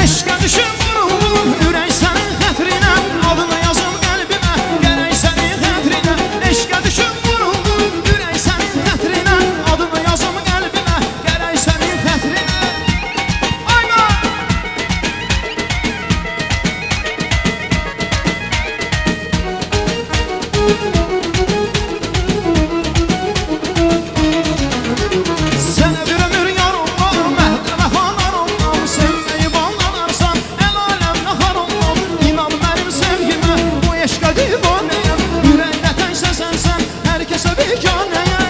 Eşqə düşüb vuruldum ürək sənin xətrinə, adını yazım qəlbimə gərək sənin xətrinə. Eşqə düşüb vuruldum ürək sənin xətrinə, adını yazım qəlbimə gərək sənin xətrinə. Ayma! Sənə bir ömür yarım var, məhdəmə xanar olmam, sevməyi bağlanarsan, el aləm naxar olmam. İnan mənim sevgimə, bu eşqə divanəyəm, ürəkdə təksə sənsən, hər kəsə biganəyəm.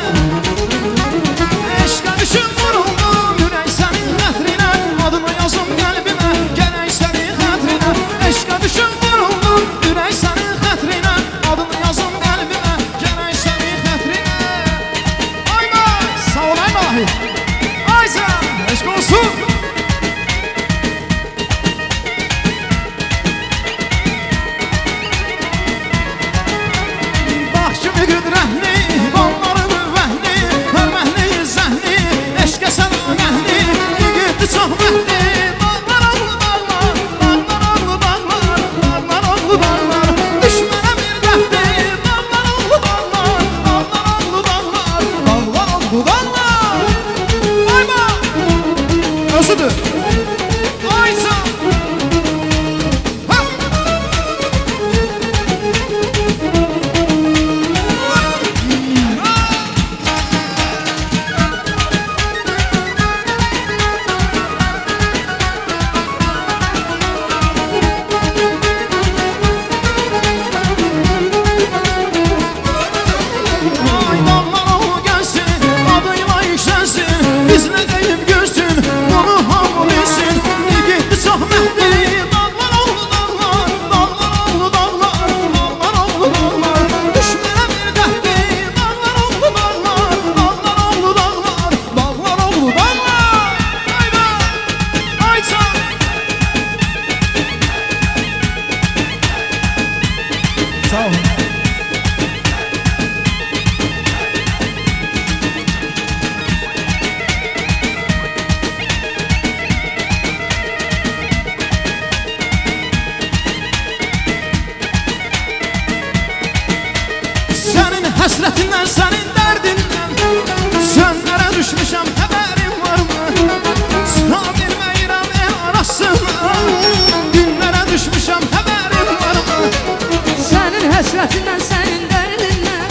Eşqə düşüb vuruldum ürək sənin xətrinə, adını yazım qəlbimə gərək sənin xətrinə. Eşqə düşüb vuruldum ürək sənin xətrinə, adını yazım qəlbimə gərək sənin xətrinə. Ayma! Sağ ol Aymahi! Aysa! Eşq olsun! Bax kimi qüdrətli, qolları müvvəhli, hörməhli, zəhli, eşqə səlagəhli, yiğitli çox məhli. Dağlar oğlu dağlar, dağlar oğlu dağlar, dağlar oğlu dağlar, düşmənə bir dəfti. Dağlar oğlu dağlar, dağlar oğlu dağlar, dağlar oğlu dağlar. Ayma! Özüdür. Aysa! Ha! Ay dağlar oğlu gəlsin, adıyla yüksəlsin, biz nə deyib görsün, bunu hamı bilsin. Yiğitli çox məhdi, dağlar oğlu dağlar, dağlar oğlu dağlar, dağlar oğlu dağlar, düşmənə bir dəfti. Dağlar oğlu dağlar, dağlar oğlu dağlar, dağlar oğlu dağlar. Ayda! Ayça! Sağ olun. Sənin həsrətindən, sənin dərdindən sönlərə düşmüşəm, xəbərin varmı? Sıra bilməyirəm el arasına, günlərə düşmüşəm, xəbərin varmı? Sənin həsrətindən, sənin dərdindən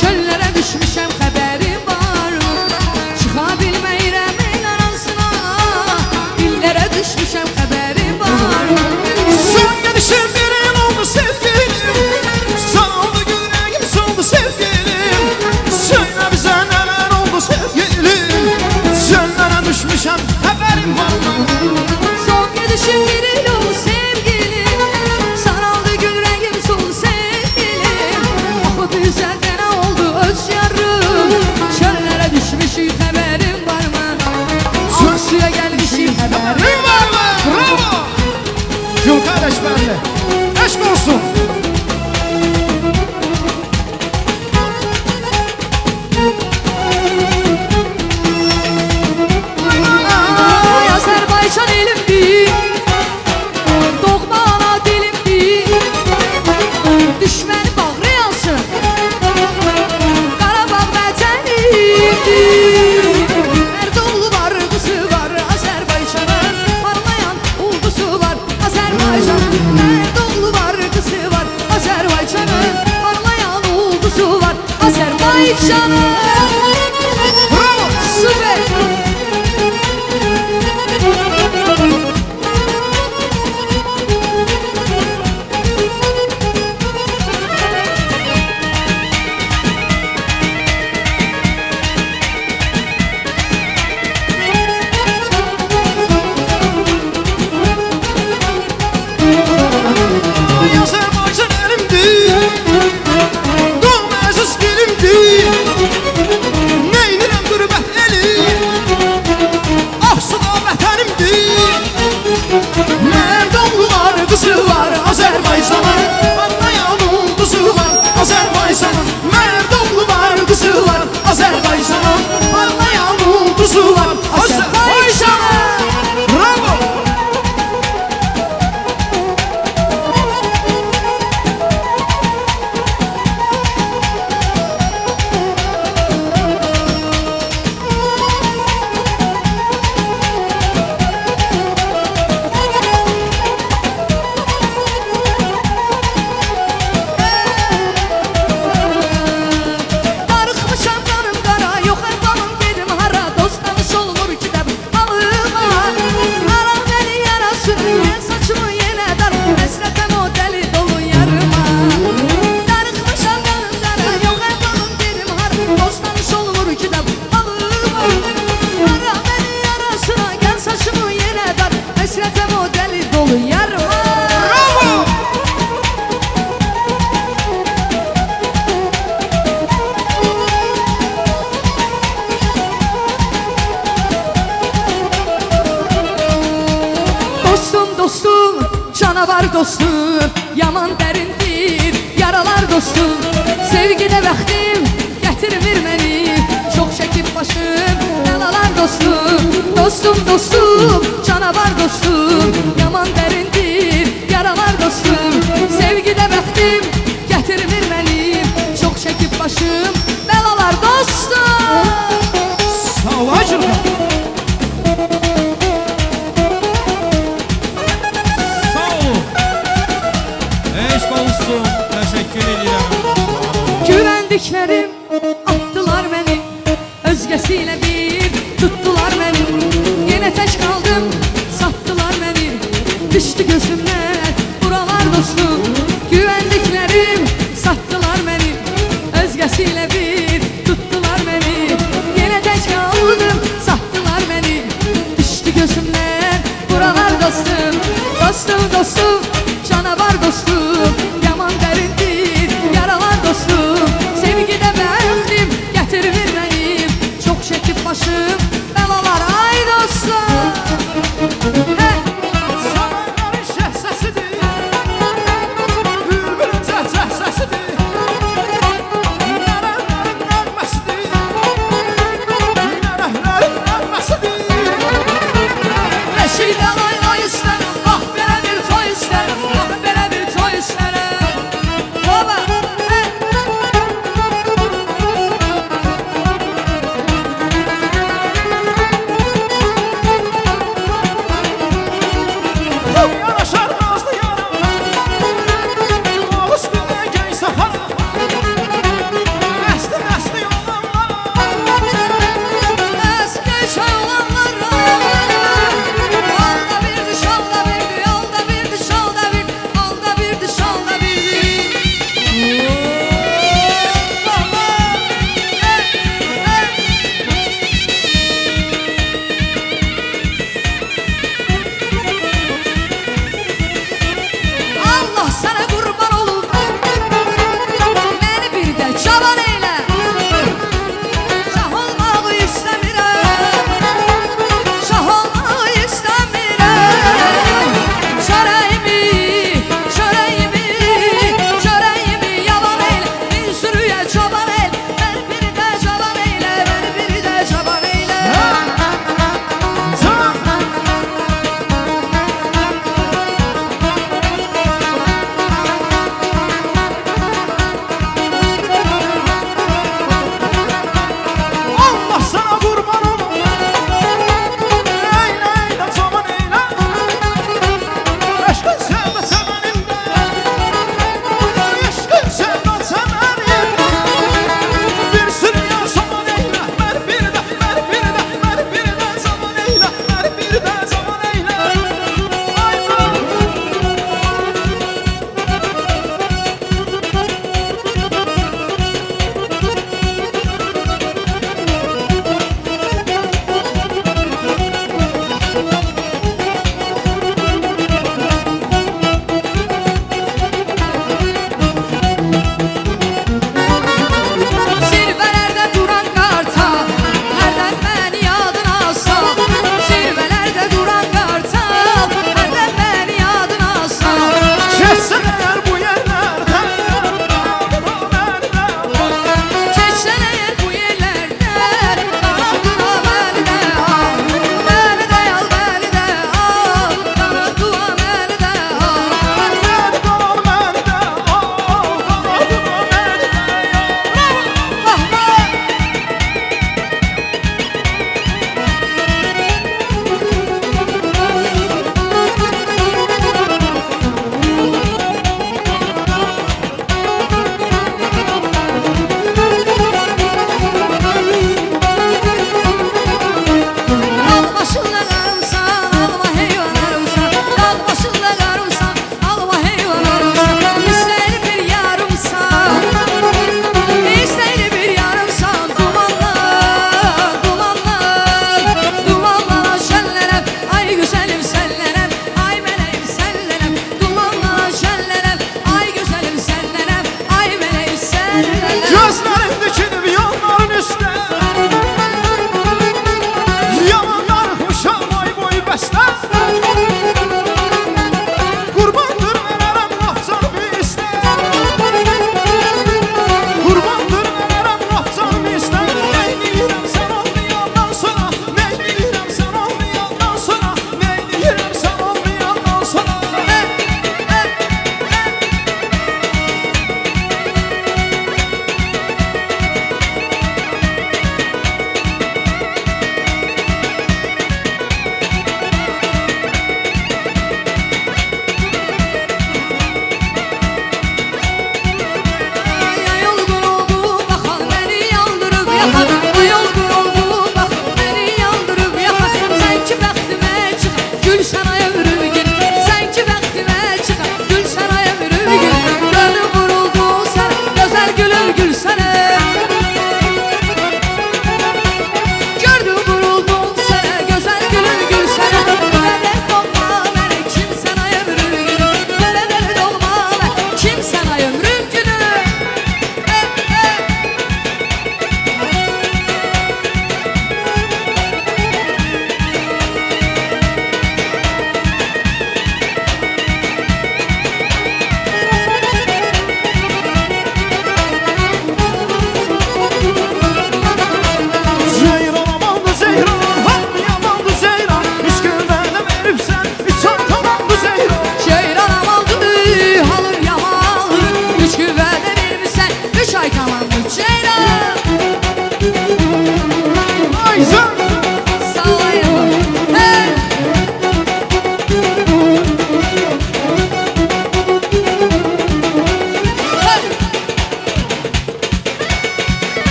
çöllərə düşmüşəm, xəbərim var. Çıxa bilməyirəm el arasına, dillərə düşmüşəm, xəbərim var. Son gedişim bir il oldu sevgilim, saldı yüreğim soldu sevgilim. Söyle bizə nələr oldu sevgilim, sönlərə düşmüşəm, xəbərin varmı? Son gedişim bir il oldu sevgilim, saraldı gül rəngim sol sevgilim. Oxudu üzərdə nə oldu öz yarım, çöllərə düşmüşük, xəbərim varmı? Suya gəlmişik, xəbərim varmı? Bravo! Gül kardeş bende. Eşk olsun. Ay Azərbaycan elimdir, doğma ana dilimdir. Düşməni bağrı yansın, Qarabağ vətənimdir. Mərd oğlu var, qızı var, Azərbaycanın parlayan ulduzu var. Azərbaycanın mərd oğlu var, qızı var, Azərbaycanın parlayan ulduzu var. Azərbaycanın süper. Ay Azerbaycan elimdir, doğma əziz dilimdir. Neynirəm qürbət eli, Ağsuda vətənimdir. Mərd oğlu var, qızı var, Azərbaycanın parlayan ulduzu var. Azərbaycanın mərd oğlu var, qızı var, Azərbaycanın parlayan ulduzu var. Azərbaycanın bravo! Dostum dostum, canavar dostum, yaman dərindir yaralar dostum. Sevgidə bəxtim gətirmir məni, çox çəkib başım bəlalar dostum. Dostum dostum, canavar dostum, yaman dərindir yaralar dostum. Sevgidə bəxtim gətirmir məni, çox çəkib başım bəlalar dostum. Sağ ol Acırqa. Sağ olun. Eşq olsun. Təşəkkür edirəm. Güvəndiklərim atdılar məni, özgəsilə bir tutdular məni. Yenə tək qaldım, satdılar məni, düşdü gözümdən buralar dostum. Güvəndiklərim satdılar məni, özgəsilə bir tutdular məni. Yenə tək qaldım, satdılar məni, düşdü gözümdən buralar dostum. Dostum dostum, canavar dostum, yaman dərindir yaralar dostum. Sevgidə bəxtim gətirmir mənim, çox çəkib başım bəlalar ay dostum. Sarayların şəh səsidir, bülbülün cəhcəh səsidir, nərəhlərin nəğməsidir, nərəhlərin nəğməsidir. Reşidə lay lay istər, ah belə bir toy istər.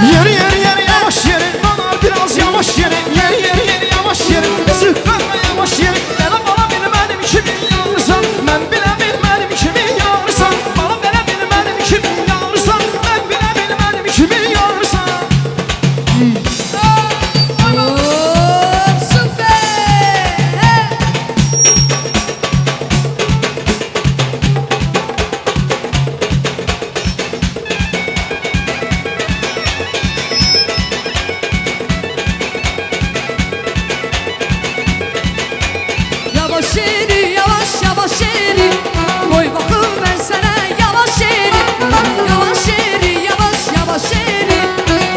Yeri yeri yeri yavaş yeri, bana biraz yavaş yeri. Yeri yeri yeri yavaş yeri, sıkma yavaş yeri. Bana bilmedim kimin yanırsan, ben bile bilmedim kimin yanırsan. Bana bile bilmedim kimin yanırsan, ben bile bilmedim kimin yanırsan. Hop, süper. Yavaş yeri, yavaş yavaş yeri. Koy bakım ben sana yavaş yeri. Yavaş yeri, yavaş yavaş yeri.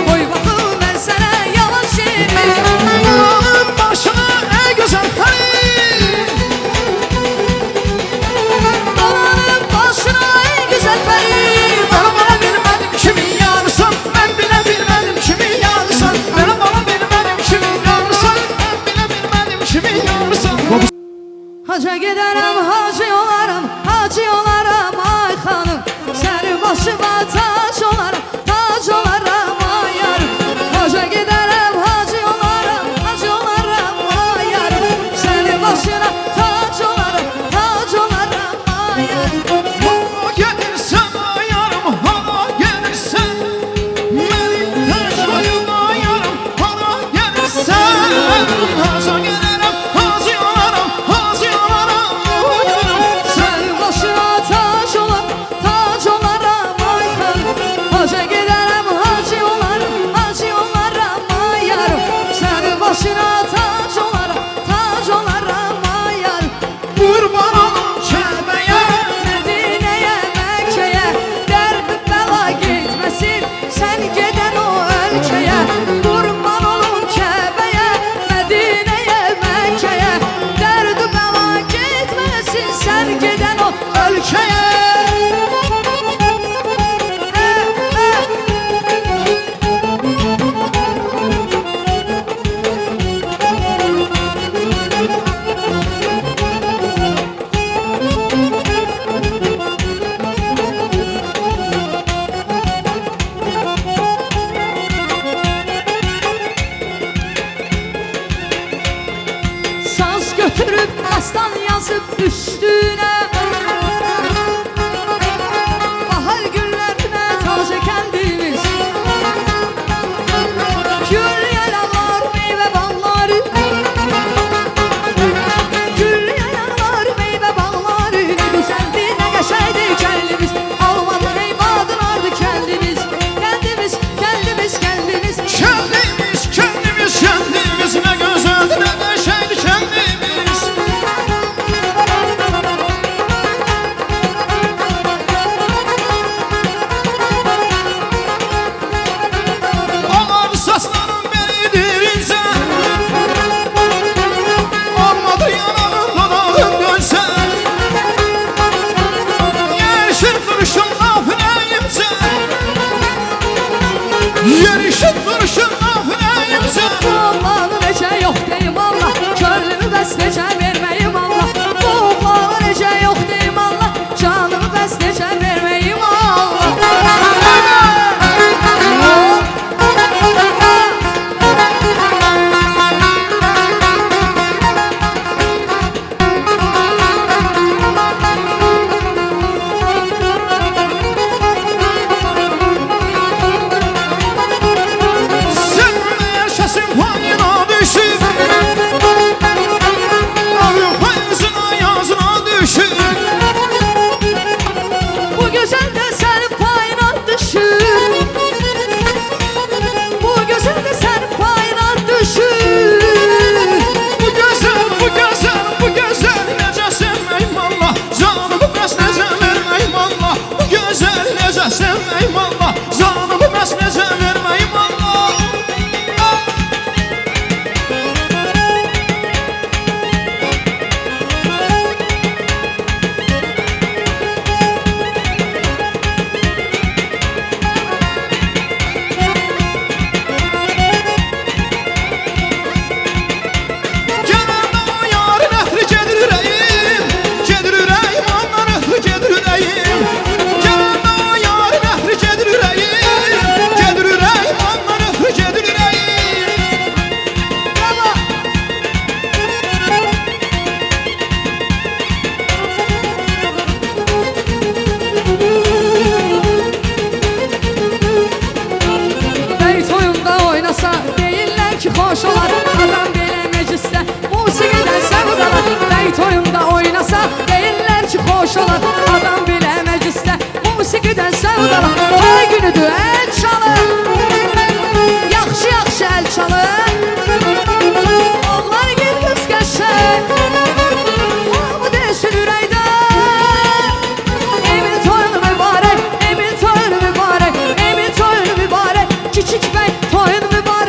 Koy bakım ben sana yavaş yeri. Dağın başına ey güzel peri. Dağın başına ey güzel peri. Bana bilmedim kimin yanırsan, ben bile bilmedim kimin yanırsan. Bana bilmedim kimin yanırsan, ben bile bilmedim kimin yanırsan. Hacca giderim, hacı olarım, hacı olarım ay hanım. Senin başıma taç olarım, taç olarım ay yarım. Hacca giderim, hacı olarım, hacı olarım ay yarım. Senin başına taç olarım, taç olarım ay yarım. Hala gelirsen ayarım, hala gelirsen. Beni taş koyuma yarım, hala gelirsen. Haza gelirim, hazı olarım, hazı olarım ayarım. Senin başına taç olarım, taç olarım ay hanım. Hacca giderim, hacı olarım, hacı olarım ay yarım. Senin başına taç olarım, taç olarım ay yarım. Kurban olun Kəbəyə, Medine'ye, Mekke'ye derbi bela gitmesin sen giden o ülkeye. Kurban olun Kabe'ye, Medine'ye, Mekke'ye derdi bela gitmesin sen giden o ülkeye. Saz götürüp aslan yazıp üstüne bahar günlerine taze kendimiz. Gül yalanlar meyve balları, gül yalanlar meyve balları. Ne güzeldi ne geçeydi kendimiz. Almadı eyvadın ardı kendimiz. Kendimiz, kendimiz, kendimiz. Kəndimiz, kəndimiz, kəndimiz. Nə gözəldir, nə qəşəngdir kəndimiz. Ağar sasların beridir incə. Olmadı yanağında dağın dönsən. Yeşil duruşun laf nəyimcə. Yerişin duruşun laf nəyimcə. Bu oğlanı necə yox deyim Allah. Könlümü bəs necə verməyim Allah. Bu oğlanı necə yox deyim Allah. Canımı bəs necə verməyim Allah. xoş olar. Adam belə məclisdə musiqidən sevdalar. Bəy toyunda oynasa deyirlər ki xoş olar. Adam belə məclisdə musiqidən sevdalar. Toy günüdür əl çalır, yaxşı yaxşı əl çalır. Oğlar gel qız qəşəng, olmu desin ürəkdə. Emin toyunu mübarək, emin toyunu mübarək, emin toyunu mübarək, kiçik bəy toyunu mübarək.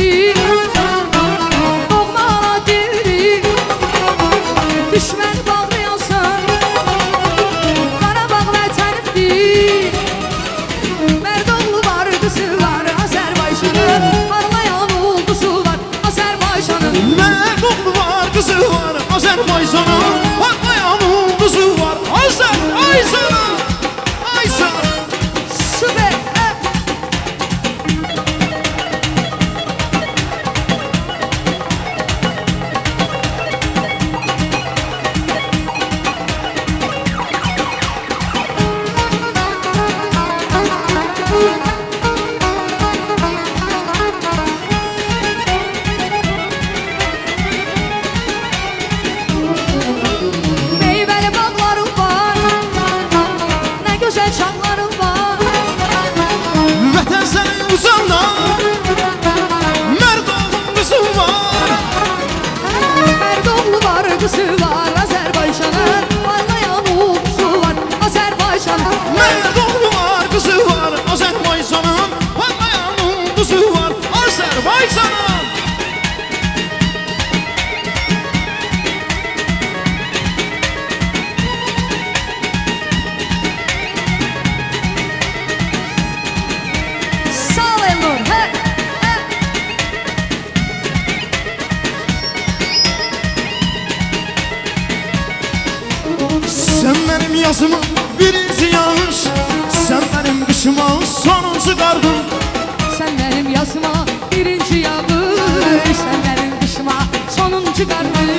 sevdi. Doğma ana diri, düşmən bağlayansan, Qarabağ vətənimdir. Mərd oğlu var, qızı var, Azərbaycanın parlayan ulduzu var, Azərbaycanın. Mərd oğlu var, qızı var, Azərbaycanın parlayan ulduzu var, Azərbaycanın. Süper. Meyvəli bağlarım var, nə gözəl çamlarım var. Vətən sənin uzanda, mərd oğlun qızı var. Mərd oğlu var, qızı var, Azərbaycanın parlayan ulduzu var, Azərbaycanın. Mərd oğlu var, qızı var, Azərbaycanın parlayan ulduzu var, Azərbaycanın. Sağ ol Elnur. Sen benim yazıma birinci yağış, sen benim kışıma sonuncu qardın. Sən mənim yazıma birinci yağış, sən mənim qışıma sonuncu qardır.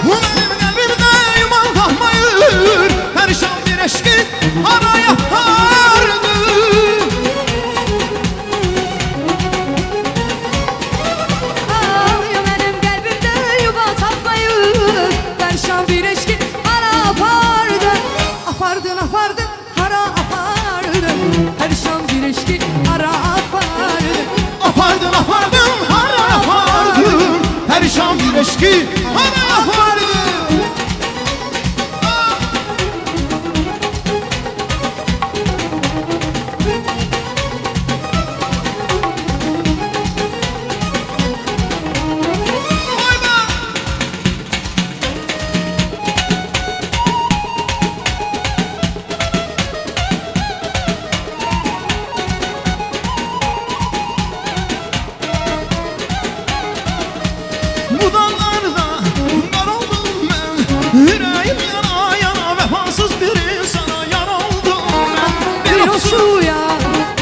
Bu benim qəlbimdə yumal qalmayır, pərişan bir eşqi araya hardı. Ay, mənim qəlbimdə yuva tapmayır, pərişan bir eşki hara apardın. Apardın, apardın, hara apardın, pərişan bir eşki hara apardın. Apardın, apardın, hara apardın, pərişan bir eşqi hara apardın. Vay be! Bu dağlarda qar oldum mən, ürəyim yana yana, vəfasız bir insana yar oldum mən. Bir hoşuya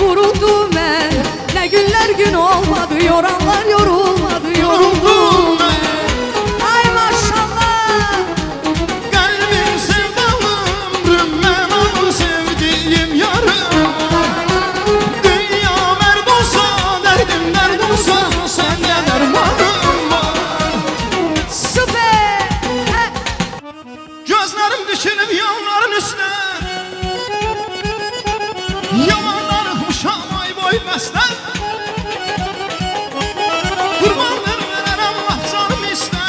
vuruldum mən, nə günlər gün olmadı, yoranlar yorulmadı, yoruldum mən. Ay maşallah. Qəlbim sevdalım, mən onu sevdiyim yarım. Dünya mərd olsa, dərdim dərd olsa, səndə dərmanım var. Süper. Gözlərim dikilib yolların üstə, yalanlarımışam ay boy bəstən. Qurbandır verərəm laf canım istə,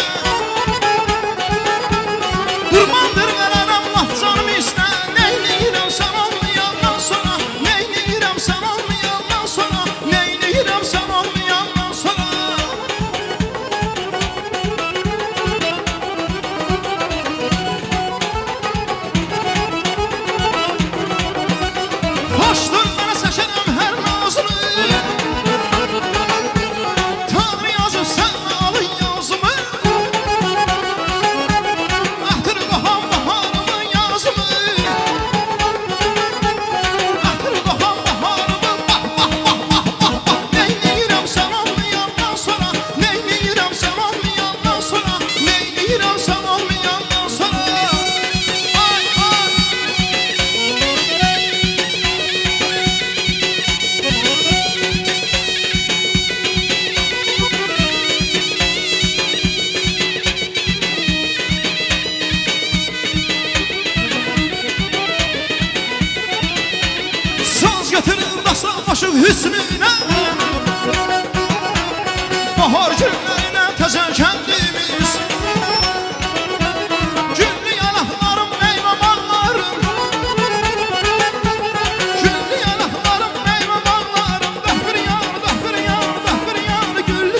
qurbandır verərəm laf canım istə. Neyləyirəm sən olmayandan sonra, neyləyirəm sən olmayandan sonra, neyləyirəm sən olmayandan sonra. Xoşdur mənə çəkərəm hər nazını, Tanrı yazıb sən alın yazımı. Atır qoxam baharımın yazımı, atır qoxam baharımın bax bax bax bax bax bax. Neyləyirəm sən olmayandan sonra, neyləyirəm sən olmayandan sonra, neyləyirəm sən olmayandan sonra. Ay ay. Saz götürüp dastan başım hüsnüne, bahar günlerine təzə kəndimiz. Güllü yanaqlarım meyvə bağlarım, güllü yanaqlarım meyvə bağlarım. Dəhbir yar, dəhbir yar, dəhbir yar, güllü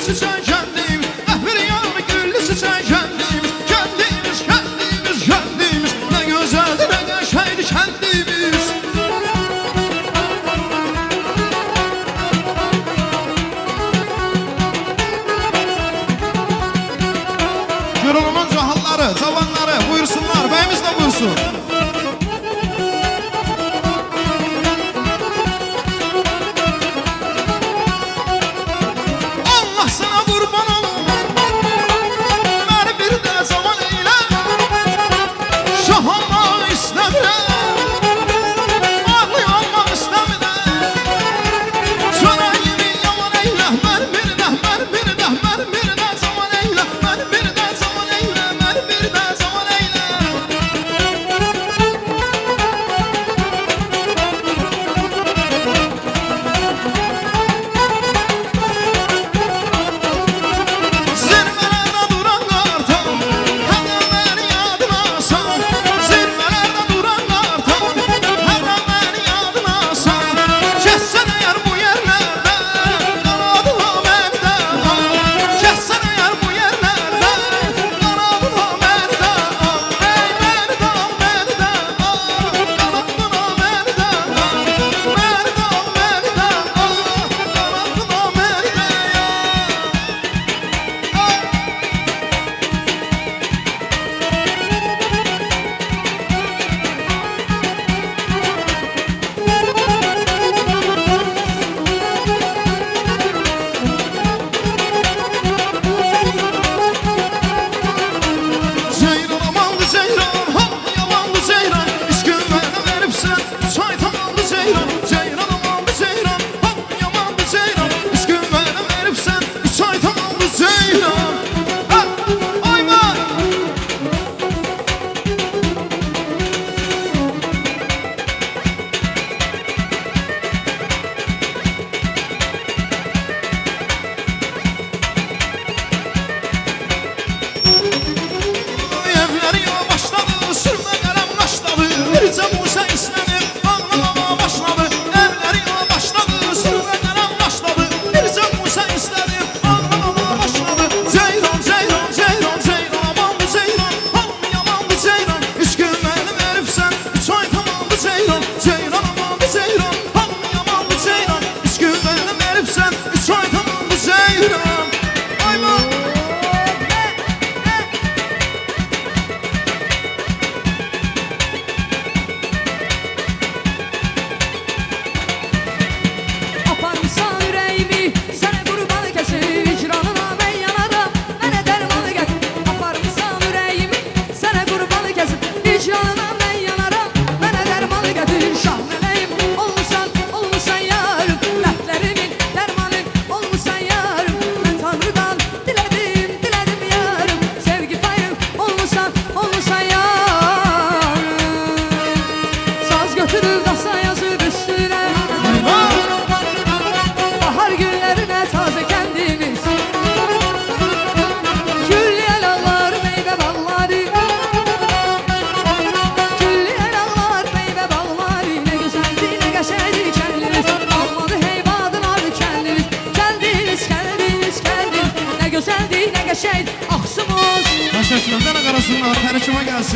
şehit Aksumuz. Təşəkkürlər, dənə qarasınlar, tərikimə gəlsin.